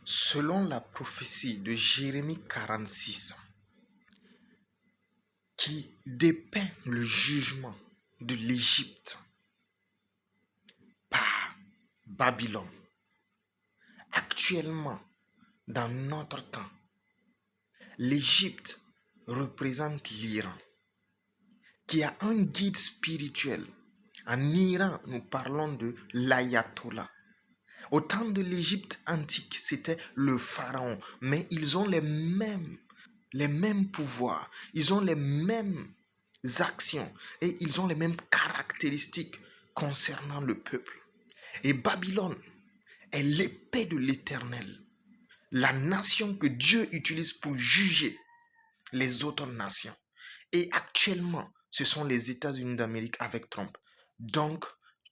Selon la prophétie de Jérémie 46, qui dépeint le jugement de l'Égypte par Babylone, actuellement, dans notre temps, l'Égypte représente l'Iran, qui a un guide spirituel. En Iran, nous parlons de l'ayatollah. Au temps de l'Égypte antique, c'était le pharaon, mais ils ont les mêmes pouvoirs, ils ont les mêmes actions et ils ont les mêmes caractéristiques concernant le peuple. Et Babylone est l'épée de l'Éternel, la nation que Dieu utilise pour juger les autres nations. Et actuellement, ce sont les États-Unis d'Amérique avec Trump. Donc,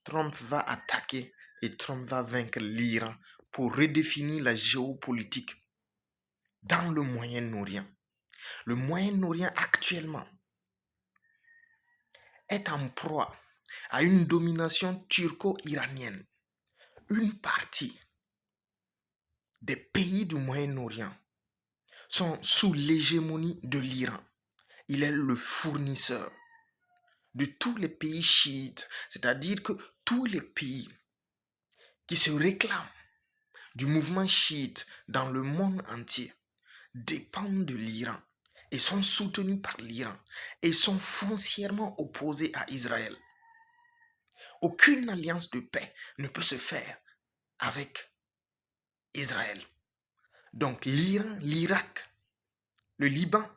Trump va attaquer et Trump va vaincre l'Iran pour redéfinir la géopolitique dans le Moyen-Orient. Le Moyen-Orient actuellement est en proie à une domination turco-iranienne. Une partie des pays du Moyen-Orient sont sous l'hégémonie de l'Iran. Il est le fournisseur de tous les pays chiites, c'est-à-dire que tous les pays qui se réclament du mouvement chiite dans le monde entier dépendent de l'Iran et sont soutenus par l'Iran et sont foncièrement opposés à Israël. Aucune alliance de paix ne peut se faire avec Israël. Donc l'Iran, l'Irak, le Liban,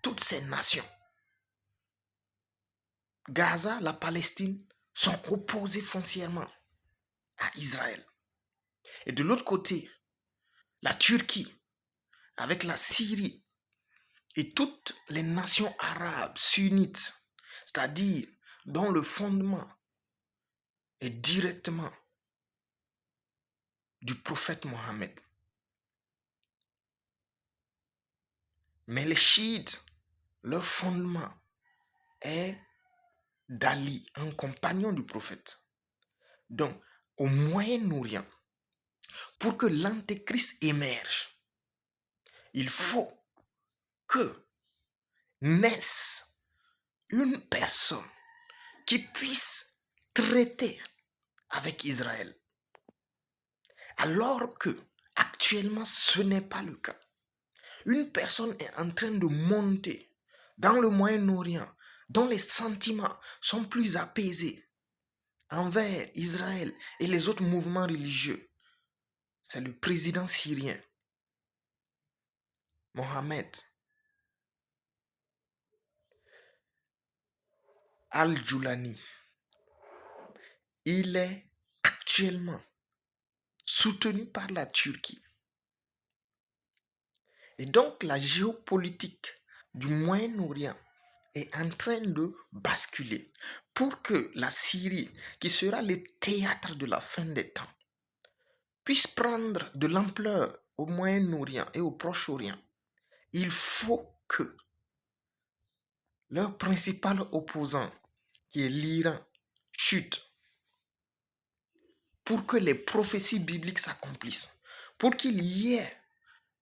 toutes ces nations, Gaza, la Palestine, sont opposées foncièrement à Israël. Et de l'autre côté, la Turquie, avec la Syrie et toutes les nations arabes sunnites, c'est-à-dire dont le fondement est directement du prophète Mohammed. Mais les chiites, leur fondement est d'Ali, un compagnon du prophète. Donc, au Moyen-Orient, pour que l'antéchrist émerge, il faut que naisse une personne qui puisse traiter avec Israël. Alors que actuellement ce n'est pas le cas. Une personne est en train de monter dans le Moyen-Orient dont les sentiments sont plus apaisés envers Israël et les autres mouvements religieux. C'est le président syrien, Mohamed Al-Julani. Il est actuellement soutenu par la Turquie. Et donc la géopolitique du Moyen-Orient est en train de basculer pour que la Syrie, qui sera le théâtre de la fin des temps, puisse prendre de l'ampleur au Moyen-Orient et au Proche-Orient. Il faut que leur principal opposant, qui est l'Iran, chute pour que les prophéties bibliques s'accomplissent, pour qu'il y ait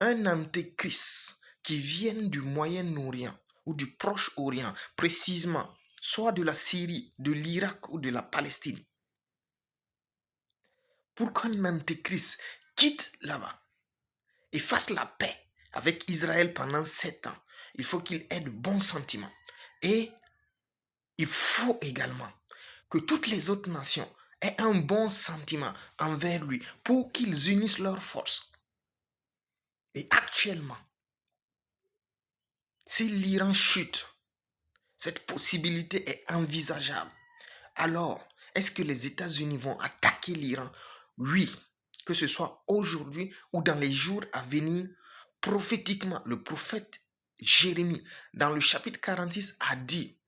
un antéchrist qui vienne du Moyen-Orient ou du Proche-Orient, précisément, soit de la Syrie, de l'Irak ou de la Palestine. Pour qu'un antéchrist quitte là-bas et fasse la paix avec Israël pendant 7 ans, il faut qu'il ait de bons sentiments. Et il faut également que toutes les autres nations aient un bon sentiment envers lui pour qu'ils unissent leurs forces. Et actuellement, si l'Iran chute, cette possibilité est envisageable. Alors, est-ce que les États-Unis vont attaquer l'Iran? Oui, que ce soit aujourd'hui ou dans les jours à venir. Prophétiquement, le prophète Jérémie, dans le chapitre 46, a dit: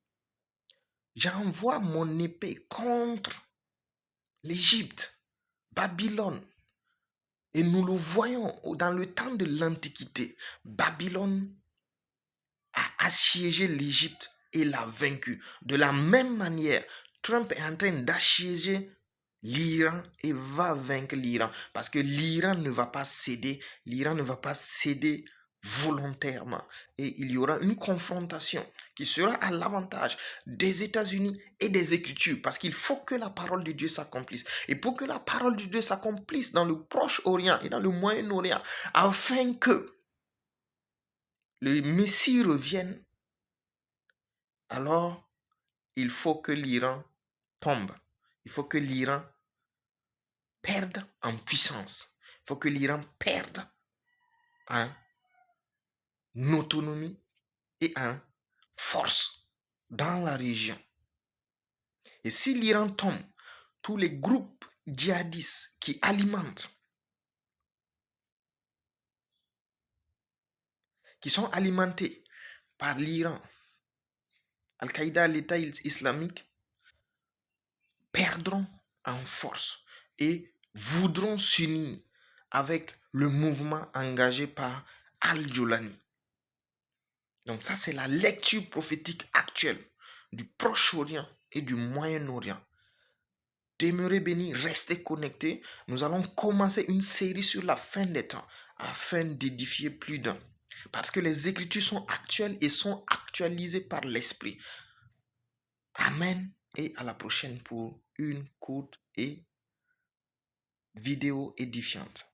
j'envoie mon épée contre l'Égypte, Babylone. Et nous le voyons dans le temps de l'Antiquité. Babylone a assiégé l'Égypte et l'a vaincu. De la même manière, Trump est en train d'assiéger l'Iran et va vaincre l'Iran. Parce que l'Iran ne va pas céder. L'Iran ne va pas céder volontairement. Et il y aura une confrontation qui sera à l'avantage des États-Unis et des Écritures. Parce qu'il faut que la parole de Dieu s'accomplisse. Et pour que la parole de Dieu s'accomplisse dans le Proche-Orient et dans le Moyen-Orient, afin que le Messie revienne, alors il faut que l'Iran tombe. Il faut que l'Iran perde en puissance. Il faut que l'Iran perde en autonomie et en force dans la région. Et si l'Iran tombe, tous les groupes djihadistes qui alimentent, qui sont alimentés par l'Iran, Al-Qaïda, l'État islamique, perdront en force et voudront s'unir avec le mouvement engagé par Al-Jolani. Donc ça, c'est la lecture prophétique actuelle du Proche-Orient et du Moyen-Orient. Demeurez bénis, restez connectés. Nous allons commencer une série sur la fin des temps afin d'édifier plus d'un. Parce que les Écritures sont actuelles et sont actualisées par l'Esprit. Amen et à la prochaine pour une courte et vidéo édifiante.